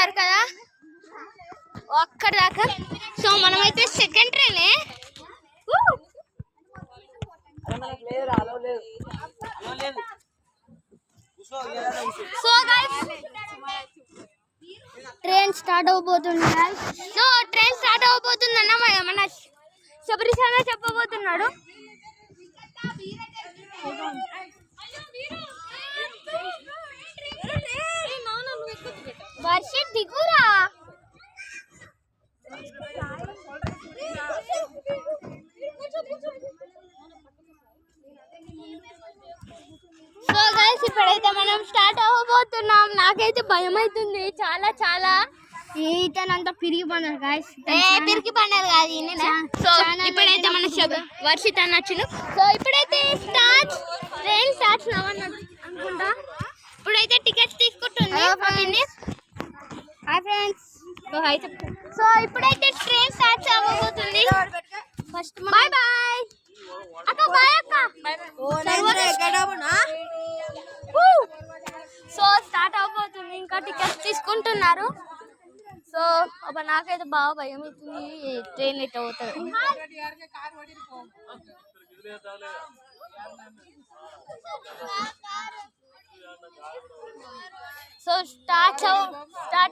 చూస్తున్నారు కదా అక్కడ దాకా. సో మనమైతే సెకండ్ ట్రైనే. సో గైస్ ట్రైన్ స్టార్ట్ అవబోతుంది. సో ట్రైన్ స్టార్ట్ అవబోతుంది అన్న మన శబరీష్ అన్న చెప్పబోతున్నాడు. వర్ష దిగురా. సో గైస్ ఇప్పుడైతే మనం స్టార్ట్ అవ్వబోతున్నాం. నాకైతే భయం అవుతుంది చాలా చాలా. ఈతనంతా పిరిగి పడినారు గాయస్. పిరికి పడినారు కాదు. సో ఇప్పుడైతే మన వర్షిత నచ్చును. సో ఇప్పుడైతే ట్రైన్ స్టార్ట్ అనుకుంటా. ఇప్పుడైతే టికెట్స్ తీసుకుంటుంది. Hi friends. సో ఇప్పుడైతే ట్రైన్ స్టార్ట్ అవ్వబోతుంది. ఫస్ట్ బాయ్ బాయ్ అక్క. బాయ్ అక్క. సో స్టార్ట్ అవబోతుంది. ఇంకా టికెట్స్ తీసుకుంటున్నారు. సో అబ్బా నాకైతే బాగా భయం అవుతుంది. ట్రైన్ ఎట్ అవుతుంది. సో స్టార్ట్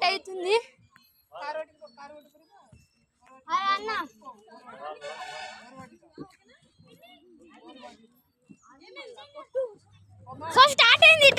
అవుతుంది. అన్న సో స్టార్ట్ అయింది